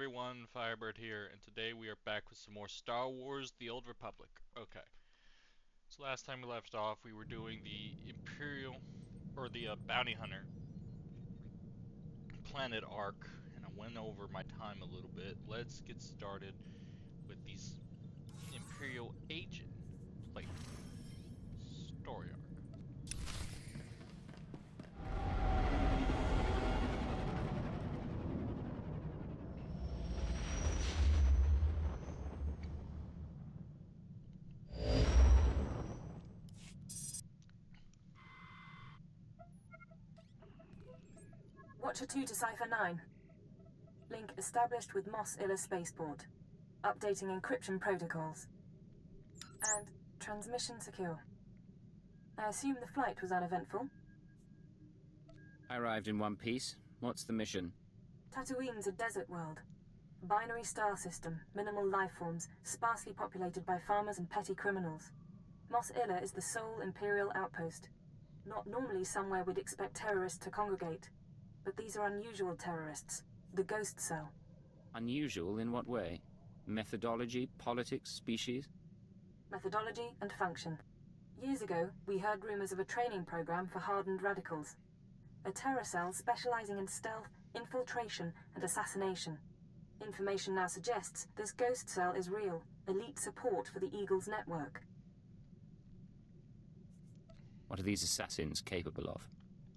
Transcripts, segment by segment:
everyone, Firebird here, and today we are back with some more Star Wars The Old Republic. Okay, so last time we left off, we were doing the Imperial, or the Bounty Hunter planet arc, and I went over my time a little bit. Let's get started with these Imperial Agent plate story arc. Watcher 2 to Cipher 9. Link established with Mos Illa Spaceport. Updating encryption protocols. And transmission secure. I assume the flight was uneventful? I arrived in one piece. What's the mission? Tatooine's a desert world. Binary star system, minimal life forms, sparsely populated by farmers and petty criminals. Mos Illa is the sole Imperial outpost. Not normally somewhere we'd expect terrorists to congregate. But these are unusual terrorists. The Ghost Cell. Unusual in what way? Methodology, politics, species? Methodology and function. Years ago, we heard rumors of a training program for hardened radicals. A terror cell specializing in stealth, infiltration, and assassination. Information now suggests this Ghost Cell is real, elite support for the Eagles network. What are these assassins capable of?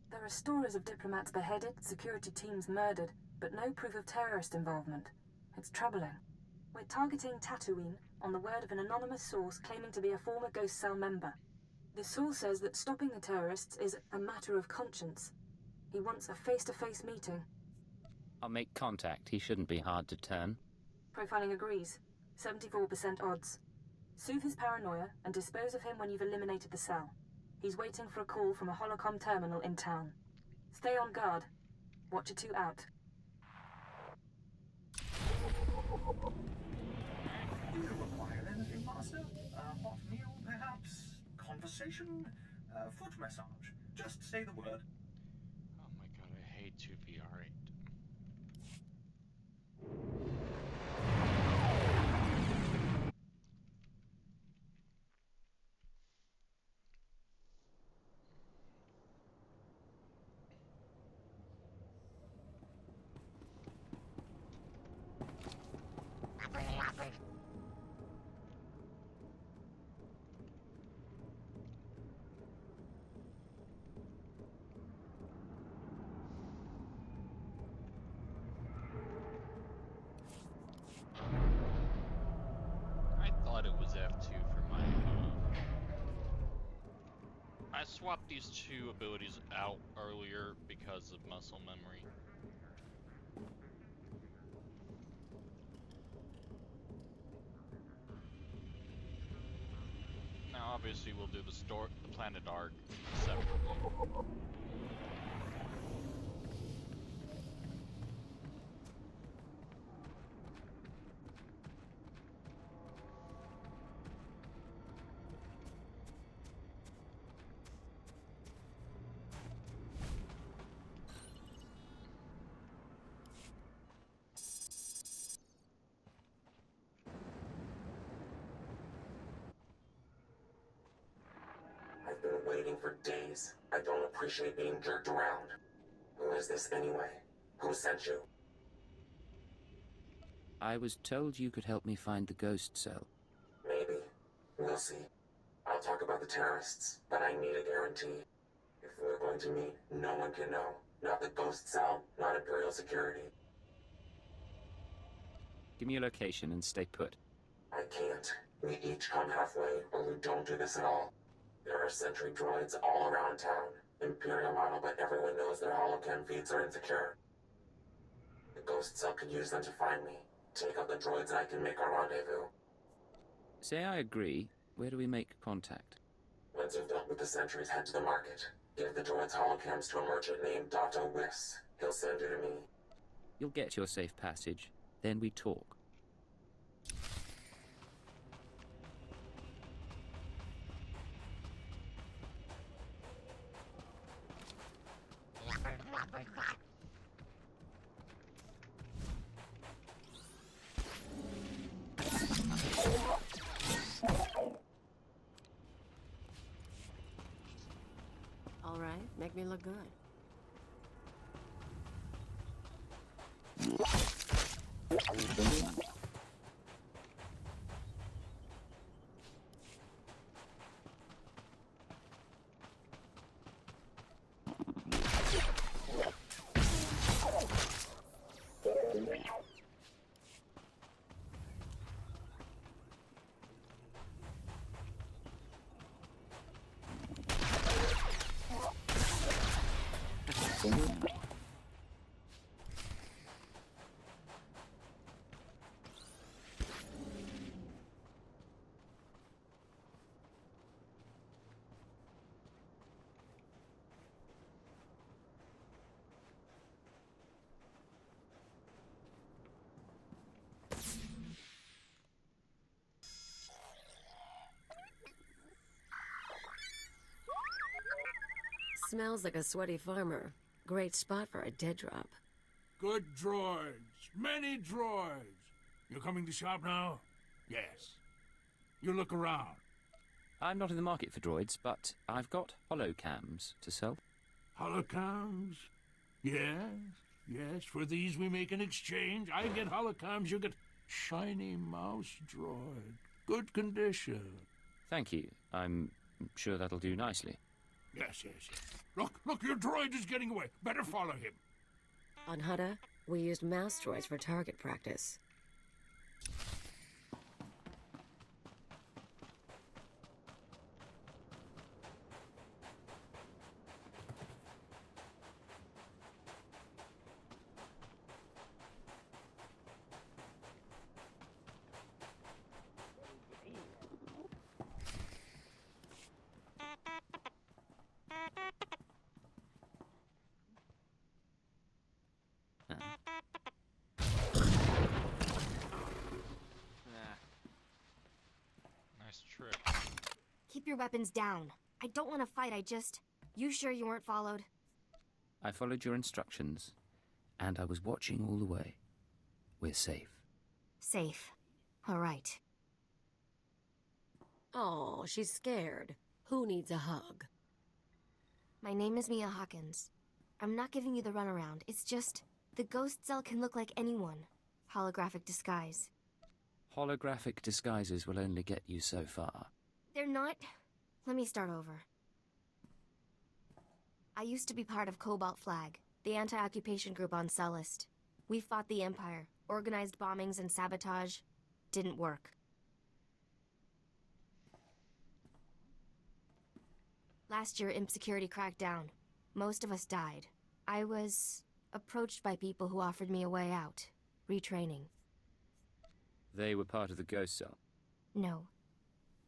There are stories of diplomats beheaded, security teams murdered, but no proof of terrorist involvement. It's troubling. We're targeting Tatooine on the word of an anonymous source claiming to be a former Ghost Cell member. The source says that stopping the terrorists is a matter of conscience. He wants a face-to-face meeting. I'll make contact. He shouldn't be hard to turn. Profiling agrees. 74% odds. Soothe his paranoia and dispose of him when you've eliminated the cell. He's waiting for a call from a holocom terminal in town. Stay on guard. Watcher 2 out. Do you require anything, Master? A hot meal, perhaps? Conversation? Foot massage? Just say the word. Oh my god, I hate to be alright. I thought it was F2 for my, I swapped these two abilities out earlier because of muscle memory. Now obviously we'll do the planet arc separately. I've been waiting for days. I don't appreciate being jerked around. Who is this anyway? Who sent you? I was told you could help me find the Ghost Cell. Maybe. We'll see. I'll talk about the terrorists, but I need a guarantee. If we're going to meet, no one can know. Not the Ghost Cell, not Imperial security. Give me your location and stay put. I can't. We each come halfway, or we don't do this at all. There are sentry droids all around town. Imperial model, but everyone knows their holocam feeds are insecure. The Ghost Cell could use them to find me. Take out the droids and I can make our rendezvous. Say I agree. Where do we make contact? Once you've dealt with the sentries, head to the market. Give the droids holocams to a merchant named Dr. Wiss. He'll send you to me. You'll get your safe passage. Then we talk. me look good. Smells like a sweaty farmer. Great spot for a dead drop. Good droids. Many droids. You're coming to shop now? Yes. You look around. I'm not in the market for droids, but I've got holocams to sell. Holocams? Yes. Yes, for these we make an exchange. I get holocams, you get shiny mouse droid. Good condition. Thank you. I'm sure that'll do nicely. Yes. Look, your droid is getting away. Better follow him. On Hutta, we used mouse droids for target practice. Nice trick. Keep your weapons down. I don't want to fight, You sure you weren't followed? I followed your instructions, and I was watching all the way. We're safe. Safe. All right. Oh, she's scared. Who needs a hug? My name is Mia Hawkins. I'm not giving you the runaround. It's just, the ghost cell can look like anyone. Holographic disguise. Holographic disguises will only get you so far. They're not... Let me start over. I used to be part of Cobalt Flag, the anti-occupation group on Sullust. We fought the Empire, organized bombings and sabotage. Didn't work. Last year, Imp Security cracked down. Most of us died. I was approached by people who offered me a way out. Retraining. They were part of the Ghost Cell. No.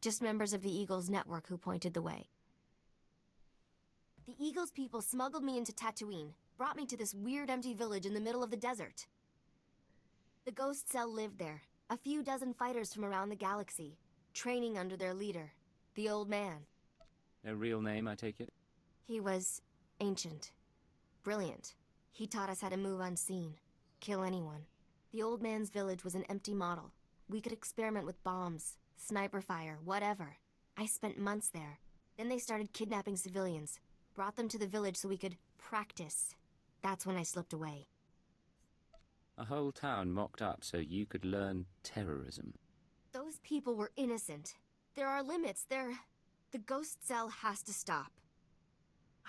Just members of the Eagles network who pointed the way. The Eagles people smuggled me into Tatooine, brought me to this weird empty village in the middle of the desert. The Ghost Cell lived there, a few dozen fighters from around the galaxy, training under their leader, the Old Man. No real name, I take it? He was ancient. Brilliant. He taught us how to move unseen, kill anyone. The Old Man's village was an empty model. We could experiment with bombs, sniper fire, whatever. I spent months there. Then they started kidnapping civilians, brought them to the village so we could practice. That's when I slipped away. A whole town mocked up so you could learn terrorism. Those people were innocent. There are limits. The Ghost Cell has to stop.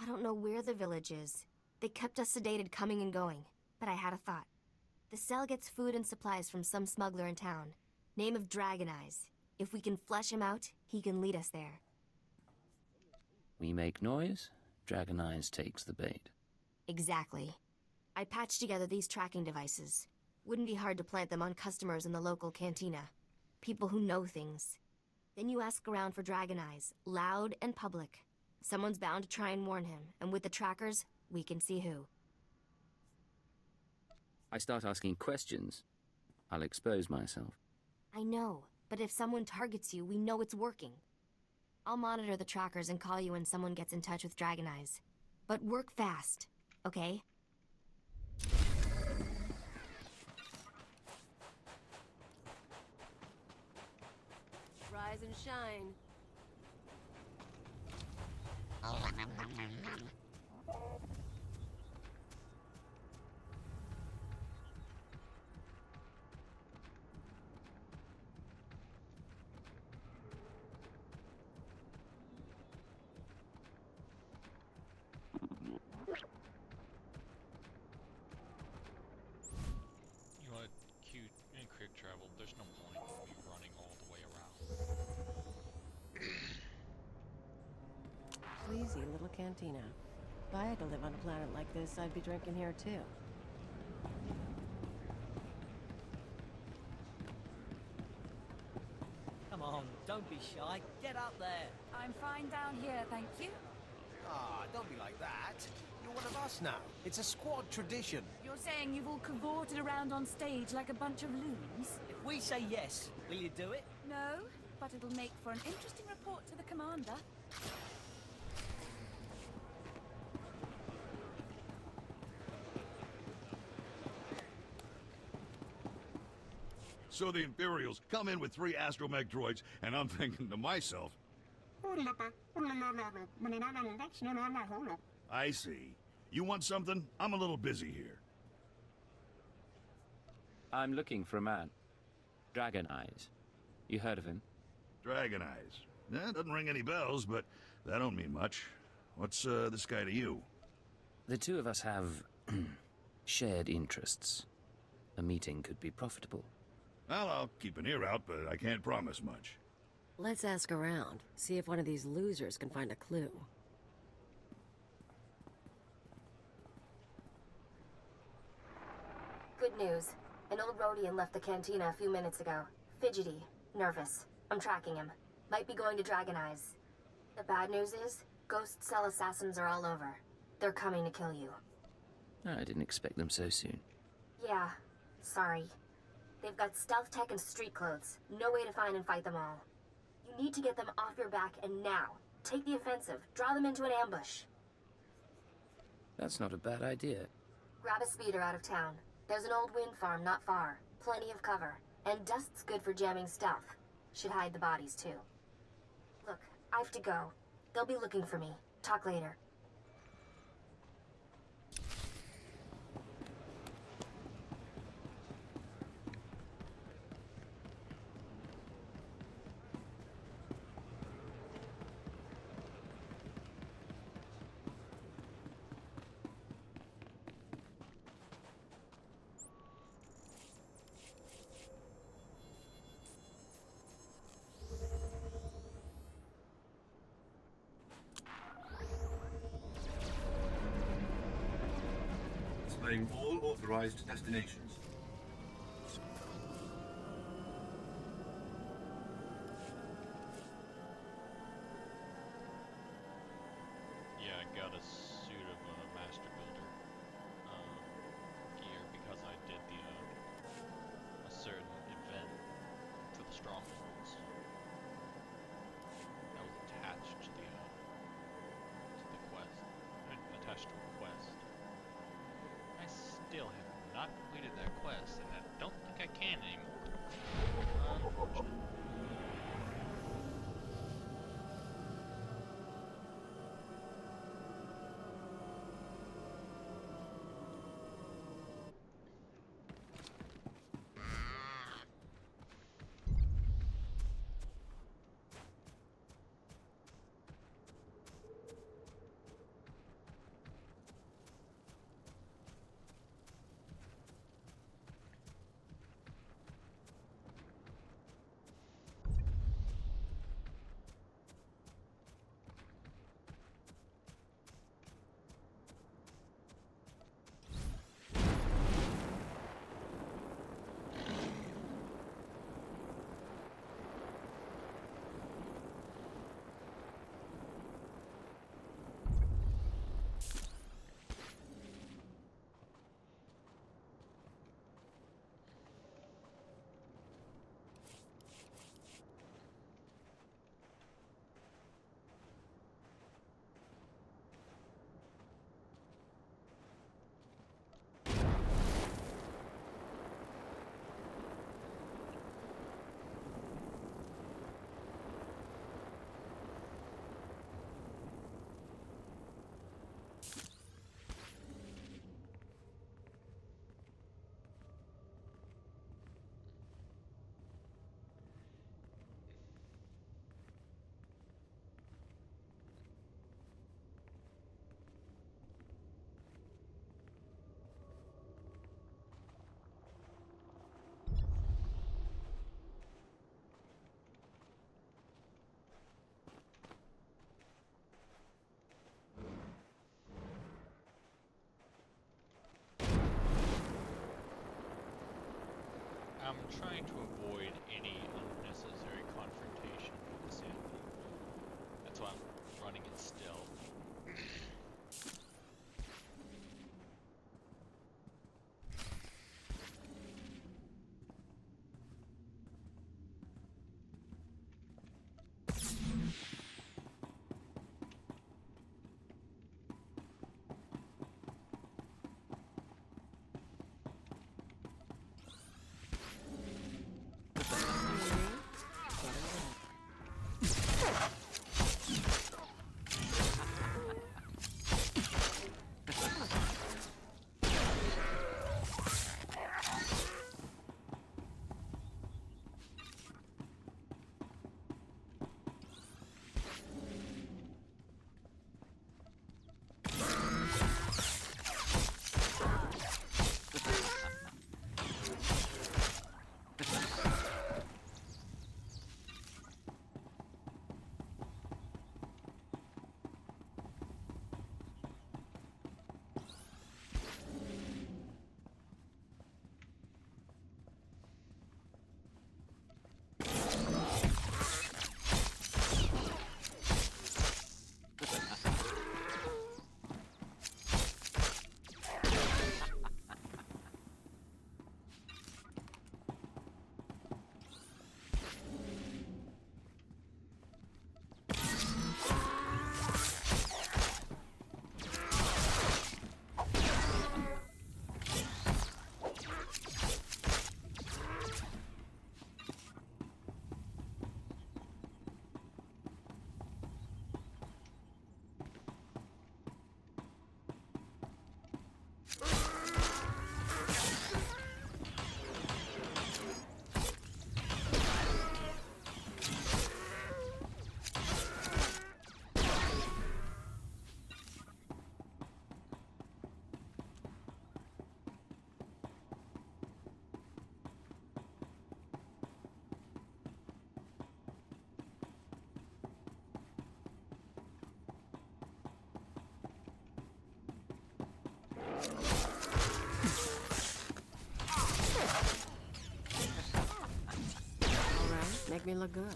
I don't know where the village is. They kept us sedated coming and going, but I had a thought. The cell gets food and supplies from some smuggler in town. Name of Dragon Eyes. If we can flesh him out, he can lead us there. We make noise, Dragon Eyes takes the bait. Exactly. I patched together these tracking devices. Wouldn't be hard to plant them on customers in the local cantina. People who know things. Then you ask around for Dragon Eyes, loud and public. Someone's bound to try and warn him, and with the trackers, we can see who. I start asking questions, I'll expose myself. I know, but if someone targets you, we know it's working. I'll monitor the trackers and call you when someone gets in touch with Dragon Eyes. But work fast, okay? Rise and shine. travel. There's no point in me running all the way around. Pleasy little cantina. If I had to live on a planet like this, I'd be drinking here too. Come on, don't be shy. Get up there. I'm fine down here, thank you. Ah, don't be like that. You're one of us now. It's a squad tradition. You're saying you've all cavorted around on stage like a bunch of loons? If we say yes, will you do it? No, but it'll make for an interesting report to the commander. So the Imperials come in with 3 astromech droids, and I'm thinking to myself, I see. You want something? I'm a little busy here. I'm looking for a man. Dragon Eyes. You heard of him? Dragon Eyes. Doesn't ring any bells, but that don't mean much. What's this guy to you? The two of us have shared interests. A meeting could be profitable. Well, I'll keep an ear out, but I can't promise much. Let's ask around, see if one of these losers can find a clue. Good news. An old Rhodian left the cantina a few minutes ago. Fidgety. Nervous. I'm tracking him. Might be going to Dragon Eyes. The bad news is, ghost cell assassins are all over. They're coming to kill you. I didn't expect them so soon. Yeah. Sorry. They've got stealth tech and street clothes. No way to find and fight them all. You need to get them off your back, and now. Take the offensive. Draw them into an ambush. That's not a bad idea. Grab a speeder out of town. There's an old wind farm not far. Plenty of cover. And dust's good for jamming stealth. Should hide the bodies, too. Look, I have to go. They'll be looking for me. Talk later. Displaying all authorized destinations. Yeah, I got a suit of a master builder gear because I did a certain event for the strongholds. That was attached to the quest. Attached to a quest. I still have not completed that I'm trying to avoid any unnecessary confrontation with the Sandman. That's why I'm running it stealth. Alright, make me look good.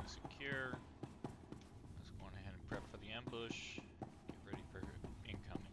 Secure. Let's go on ahead and prep for the ambush. Get ready for incoming.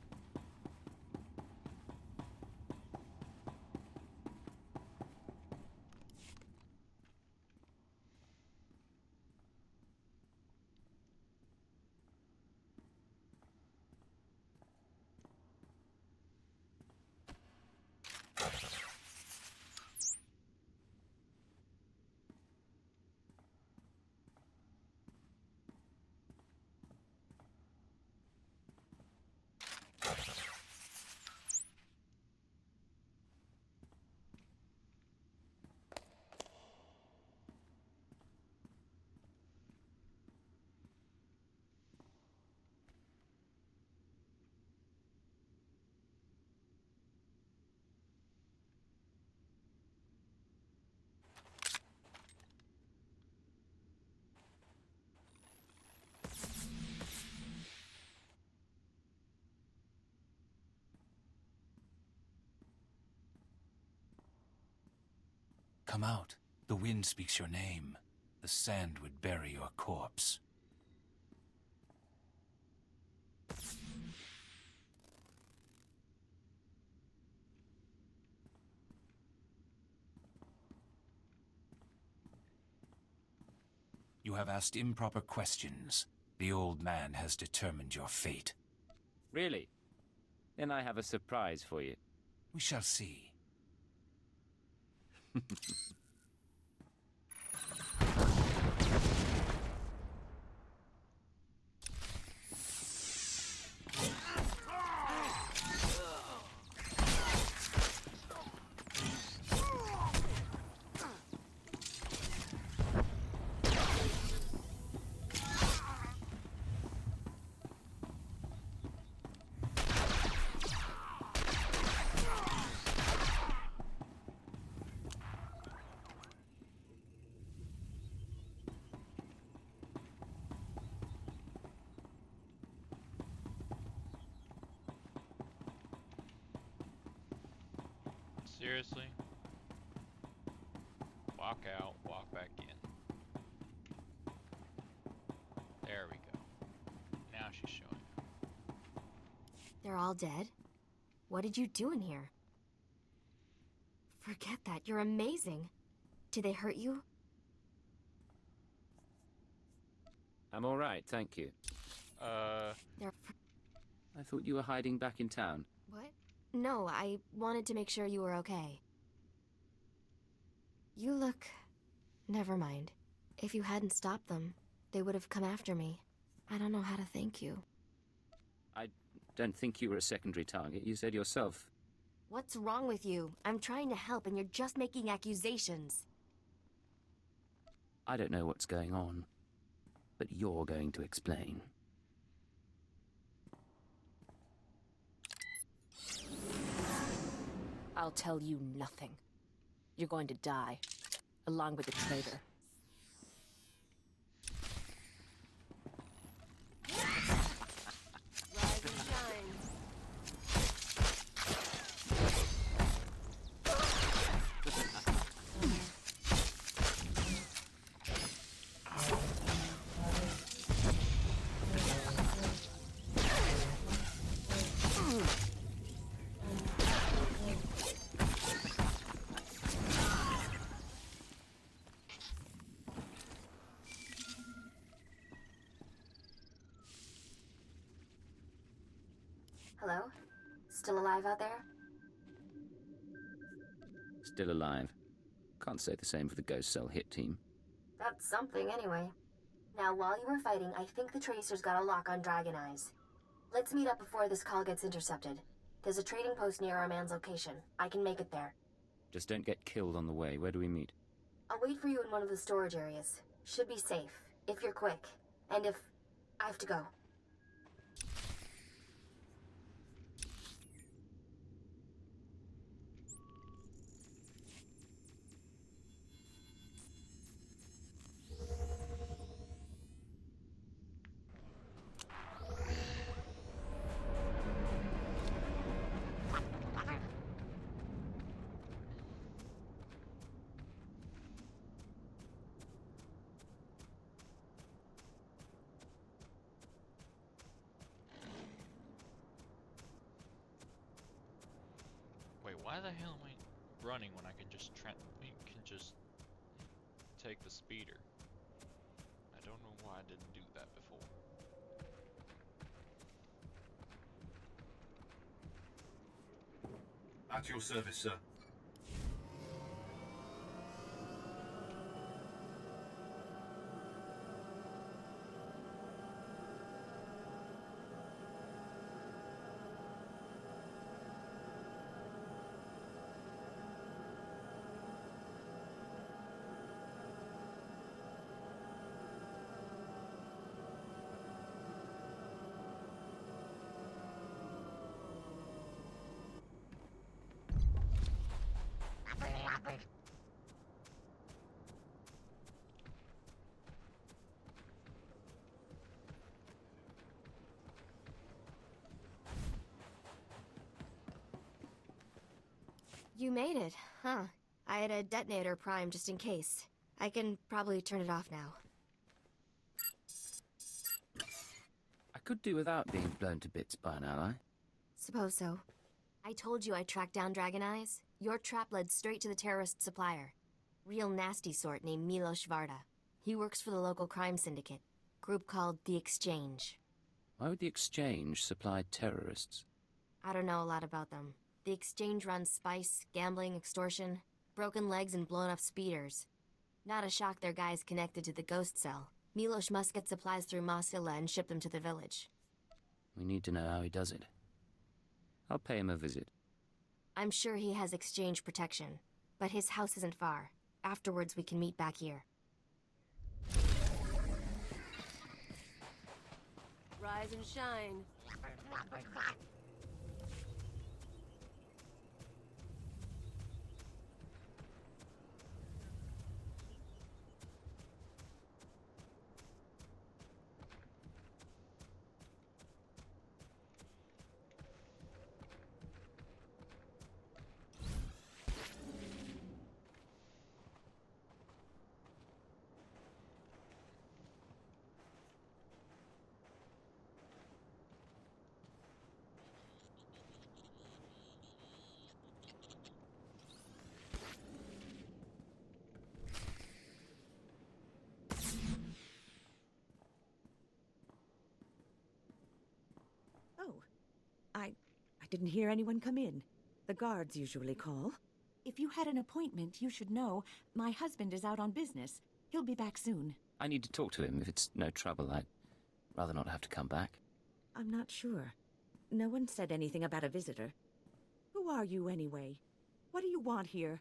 Come out. The wind speaks your name. The sand would bury your corpse. You have asked improper questions. The old man has determined your fate. Really? Then I have a surprise for you. We shall see. Seriously? Walk out, walk back in. There we go. Now she's showing. They're all dead? What did you do in here? Forget that, you're amazing. Did they hurt you? I'm all right, thank you. I thought you were hiding back in town. What? No, I wanted to make sure you were okay. You look... Never mind. If you hadn't stopped them, they would have come after me. I don't know how to thank you. I don't think you were a secondary target. You said yourself. What's wrong with you? I'm trying to help and you're just making accusations. I don't know what's going on, but you're going to explain. I'll tell you nothing. You're going to die, along with the traitor. Rise and shine. Hello? Still alive out there? Still alive. Can't say the same for the Ghost Cell hit team. That's something, anyway. Now, while you were fighting, I think the Tracers got a lock on Dragon Eyes. Let's meet up before this call gets intercepted. There's a trading post near our man's location. I can make it there. Just don't get killed on the way. Where do we meet? I'll wait for you in one of the storage areas. Should be safe, if you're quick. And if... I have to go. Wait, why the hell am I running when I can just take the speeder? I don't know why I didn't do that before. At your service, sir. You made it, huh? I had a detonator primed just in case. I can probably turn it off now. I could do without being blown to bits by an ally. Suppose so. I told you I tracked down Dragon Eyes. Your trap led straight to the terrorist supplier. Real nasty sort named Milos Varda. He works for the local crime syndicate. Group called The Exchange. Why would the Exchange supply terrorists? I don't know a lot about them. The Exchange runs spice, gambling, extortion, broken legs, and blown up speeders. Not a shock their guys connected to the Ghost Cell. Milos must get supplies through Mosilla and ship them to the village. We need to know how he does it. I'll pay him a visit. I'm sure he has Exchange protection, but his house isn't far. Afterwards, we can meet back here. Rise and shine. I didn't hear anyone come in. The guards usually call. If you had an appointment, you should know. My husband is out on business. He'll be back soon. I need to talk to him. If it's no trouble, I'd rather not have to come back. I'm not sure. No one said anything about a visitor. Who are you, anyway? What do you want here?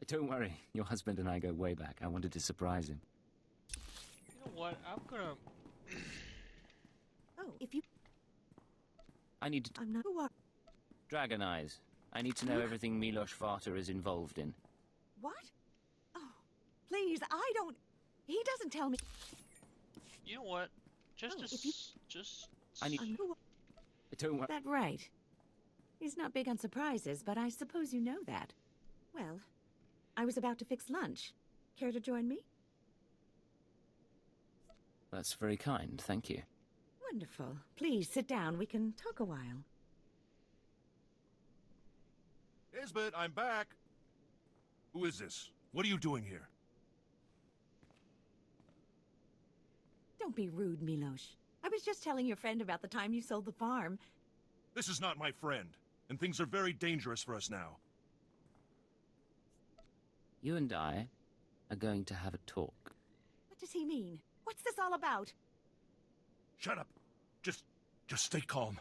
Don't worry. Your husband and I go way back. I wanted to surprise him. You know what? I'm gonna... Oh, if you... I need to... I'm not... Who are... Dragon Eyes. I need to know everything Milos Varta is involved in. What? Oh, please, I don't... He doesn't tell me... You know what? Just... I need... Don't worry. That right. He's not big on surprises, but I suppose you know that. Well, I was about to fix lunch. Care to join me? That's very kind, thank you. Wonderful. Please, sit down. We can talk a while. Isbeth, I'm back. Who is this? What are you doing here? Don't be rude, Milos. I was just telling your friend about the time you sold the farm. This is not my friend, and things are very dangerous for us now. You and I are going to have a talk. What does he mean? What's this all about? Shut up. Just stay calm.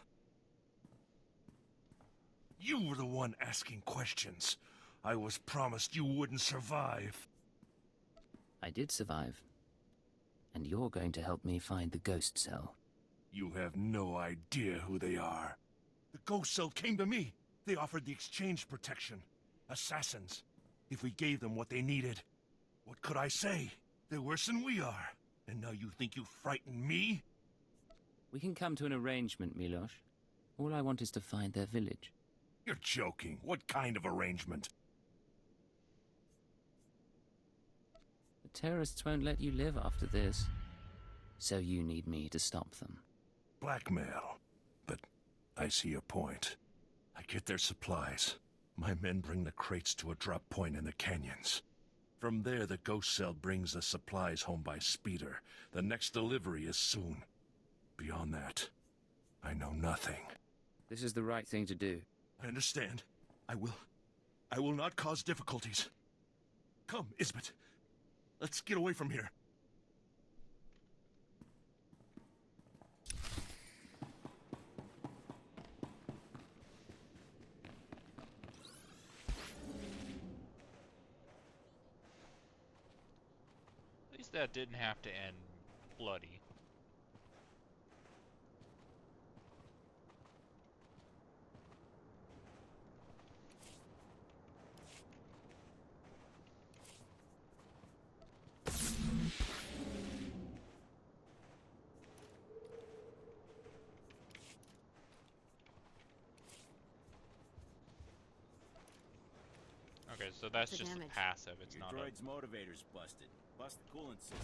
You were the one asking questions. I was promised you wouldn't survive. I did survive. And you're going to help me find the ghost cell. You have no idea who they are. The ghost cell came to me. They offered the exchange protection. Assassins. If we gave them what they needed, what could I say? They're worse than we are. And now you think you frighten me? We can come to an arrangement, Milos. All I want is to find their village. You're joking. What kind of arrangement? The terrorists won't let you live after this. So you need me to stop them. Blackmail. But I see your point. I get their supplies. My men bring the crates to a drop point in the canyons. From there, the ghost cell brings the supplies home by speeder. The next delivery is soon. Beyond that, I know nothing. This is the right thing to do. I understand. I will not cause difficulties. Come, Isbeth. Let's get away from here. At least that didn't have to end bloody. Okay, so that's just a passive, it's not a... Your droid's motivator's busted. Bust the coolant system.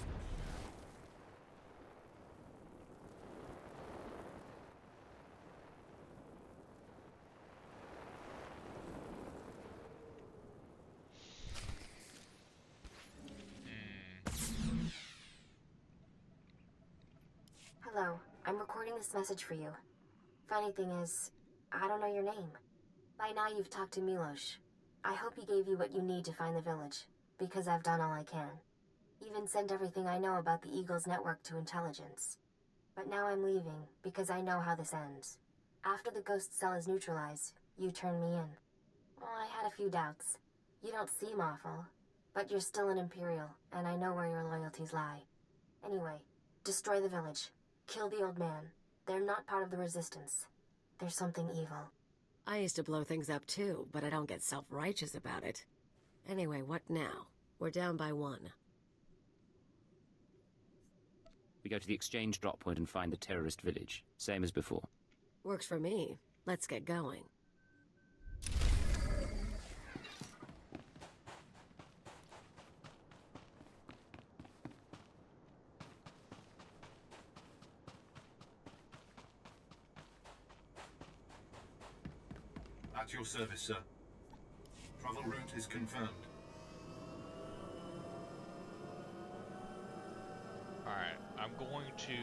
Hello, I'm recording this message for you. Funny thing is, I don't know your name. By now you've talked to Milos. I hope he gave you what you need to find the village, because I've done all I can. Even sent everything I know about the Eagle's network to intelligence. But now I'm leaving, because I know how this ends. After the ghost cell is neutralized, you turn me in. Well, I had a few doubts. You don't seem awful, but you're still an Imperial, and I know where your loyalties lie. Anyway, destroy the village. Kill the old man. They're not part of the Resistance. There's something evil. I used to blow things up too, but I don't get self-righteous about it. Anyway, what now? We're down by 1. We go to the exchange drop point and find the terrorist village. Same as before. Works for me. Let's get going. At your service, sir. Travel route is confirmed. Alright, I'm going to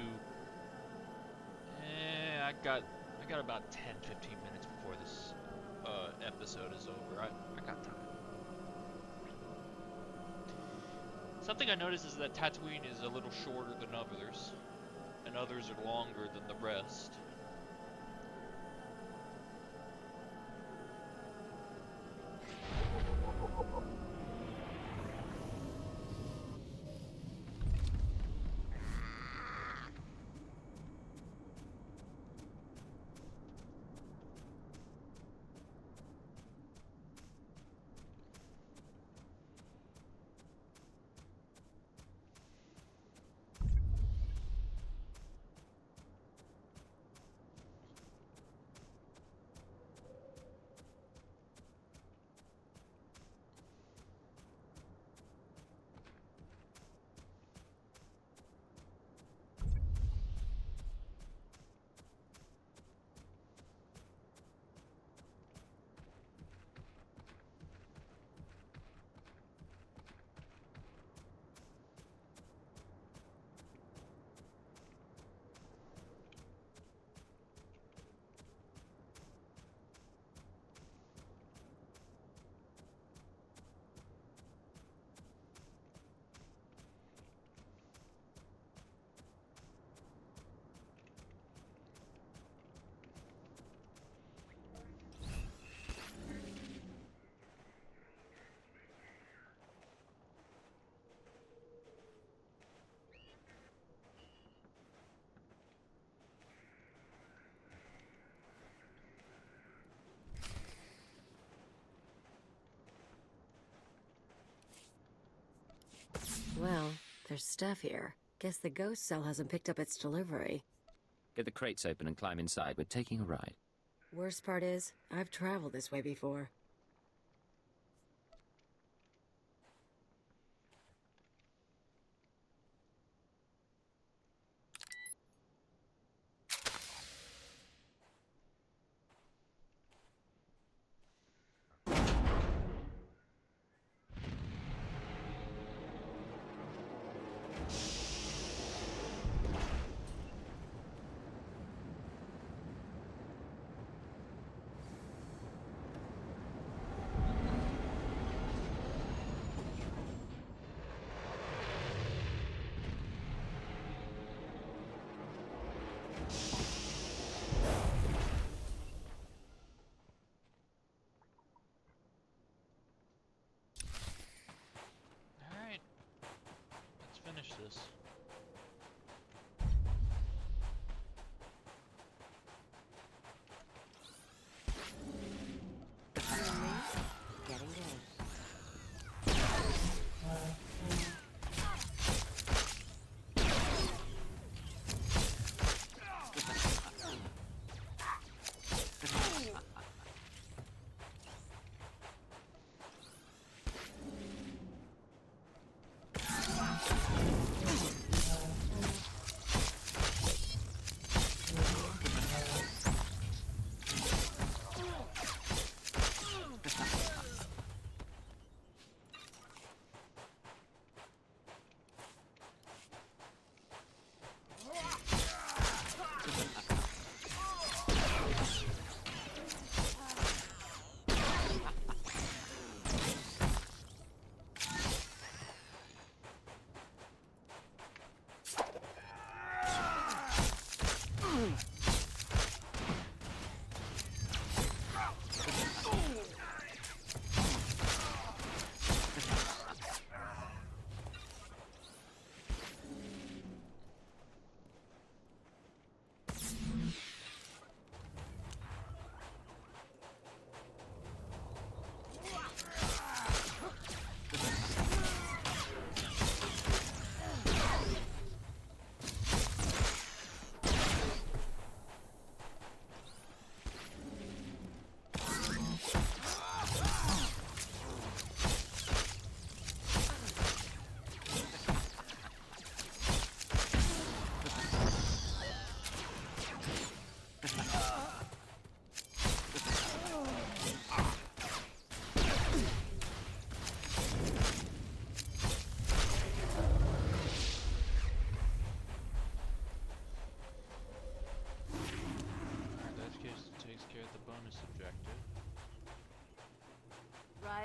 I got about 10, 15 minutes before this episode is over. I got time. Something I noticed is that Tatooine is a little shorter than others, and others are longer than the rest. Well, there's stuff here. Guess the ghost cell hasn't picked up its delivery. Get the crates open and climb inside. We're taking a ride. Worst part is, I've traveled this way before. Alright. Let's finish this. Getting close.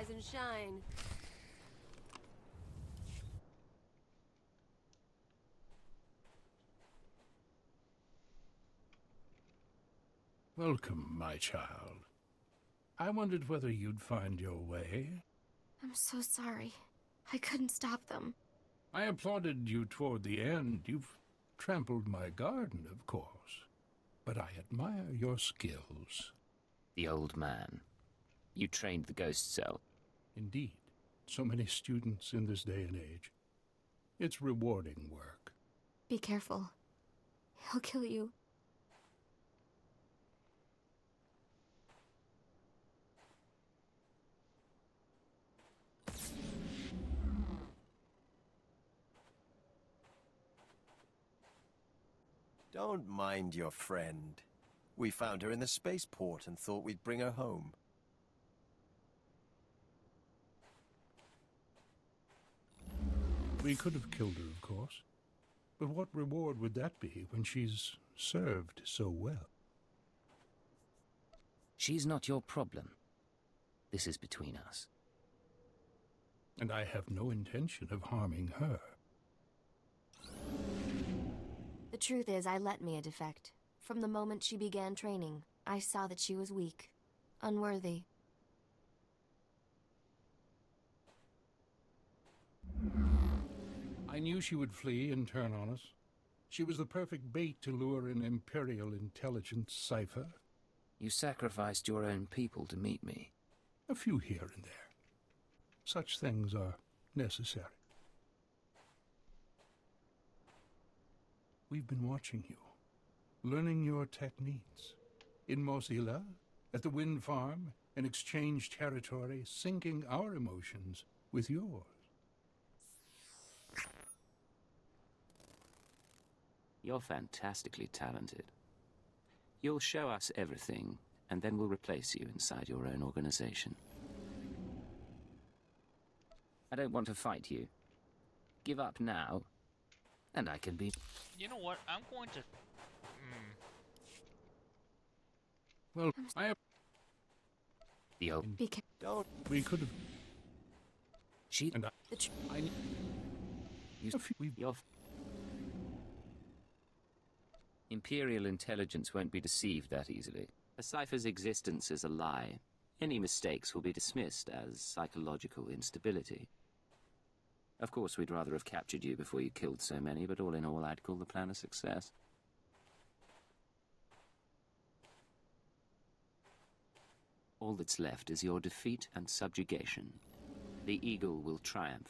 Rise and shine. Welcome, my child. I wondered whether you'd find your way. I'm so sorry. I couldn't stop them. I applauded you toward the end. You've trampled my garden, of course. But I admire your skills. The old man. You trained the ghost cell. Indeed. So many students in this day and age. It's rewarding work. Be careful. He'll kill you. Don't mind your friend. We found her in the spaceport and thought we'd bring her home. We could have killed her, of course. But what reward would that be when she's served so well? She's not your problem. This is between us. And I have no intention of harming her. The truth is, I let Mia defect. From the moment she began training, I saw that she was weak, unworthy. I knew she would flee and turn on us. She was the perfect bait to lure an imperial intelligence cipher. You sacrificed your own people to meet me. A few here and there. Such things are necessary. We've been watching you, learning your techniques. In Mozilla, at the wind farm, and exchange territory, syncing our emotions with yours. You're fantastically talented. You'll show us everything, and then we'll replace you inside your own organization. I don't want to fight you. Give up now, and I can be... You know what? I'm going to... Well, I have... The old... Don't... We could have... She... And I... You're... Imperial intelligence won't be deceived that easily. A cipher's existence is a lie. Any mistakes will be dismissed as psychological instability. Of course, we'd rather have captured you before you killed so many, but all in all, I'd call the plan a success. All that's left is your defeat and subjugation. The Eagle will triumph.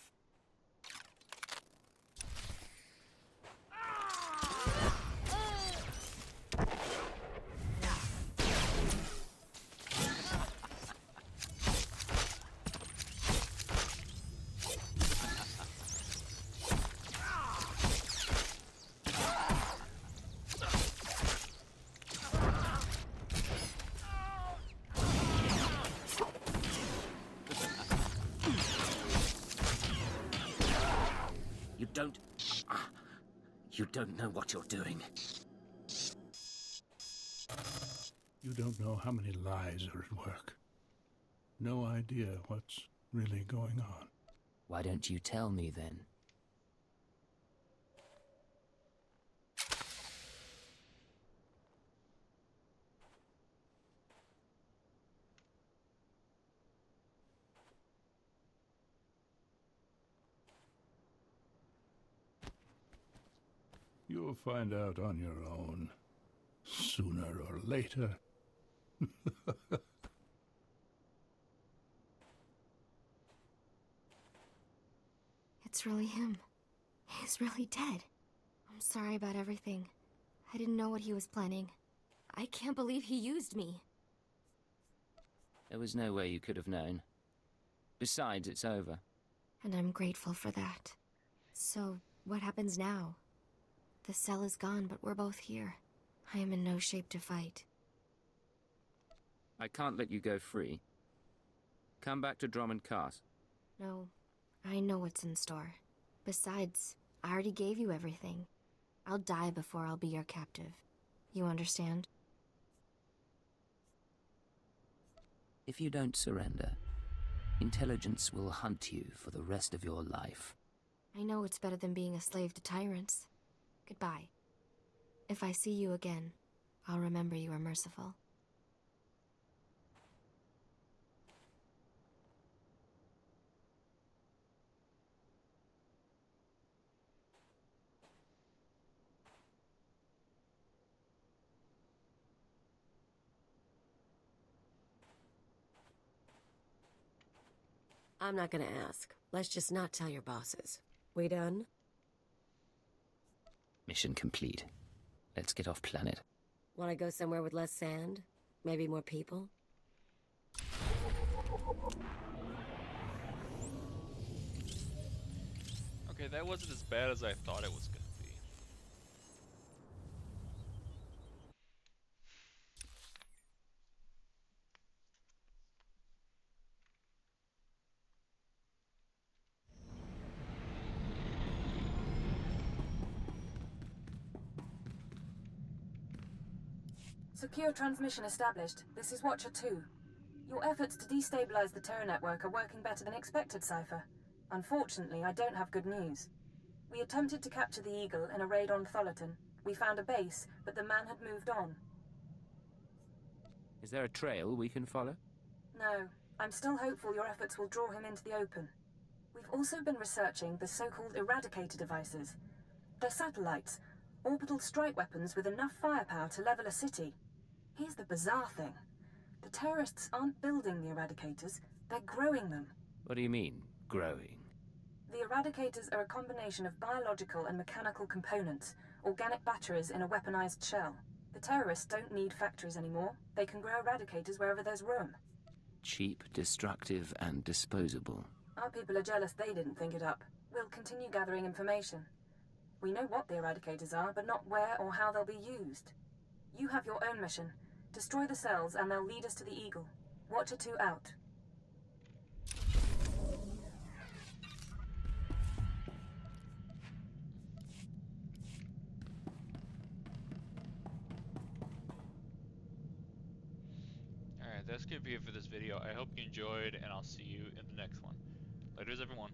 You don't know what you're doing. You don't know how many lies are at work. No idea what's really going on. Why don't you tell me then? You'll find out on your own, sooner or later. It's really him. He's really dead. I'm sorry about everything. I didn't know what he was planning. I can't believe he used me. There was no way you could have known. Besides, it's over. And I'm grateful for that. So, what happens now? The cell is gone, but we're both here. I am in no shape to fight. I can't let you go free. Come back to Drummond Cast. No, I know what's in store. Besides, I already gave you everything. I'll die before I'll be your captive. You understand? If you don't surrender, Intelligence will hunt you for the rest of your life. I know it's better than being a slave to tyrants. Goodbye. If I see you again, I'll remember you were merciful. I'm not gonna ask. Let's just not tell your bosses. We done? Mission complete. Let's get off planet. Wanna go somewhere with less sand? Maybe more people? Okay, that wasn't as bad as I thought it was gonna be. Secure transmission established. This is Watcher 2. Your efforts to destabilize the Terra network are working better than expected, Cypher. Unfortunately, I don't have good news. We attempted to capture the Eagle in a raid on Tholiton. We found a base, but the man had moved on. Is there a trail we can follow? No, I'm still hopeful your efforts will draw him into the open. We've also been researching the so-called Eradicator devices. They're satellites, orbital strike weapons with enough firepower to level a city. Here's the bizarre thing. The terrorists aren't building the Eradicators, they're growing them. What do you mean, growing? The Eradicators are a combination of biological and mechanical components, organic batteries in a weaponized shell. The terrorists don't need factories anymore. They can grow Eradicators wherever there's room. Cheap, destructive, and disposable. Our people are jealous they didn't think it up. We'll continue gathering information. We know what the Eradicators are, but not where or how they'll be used. You have your own mission. Destroy the cells and they'll lead us to the Eagle. Watcher 2 out. Alright, that's gonna be it for this video. I hope you enjoyed, and I'll see you in the next one. Later, everyone.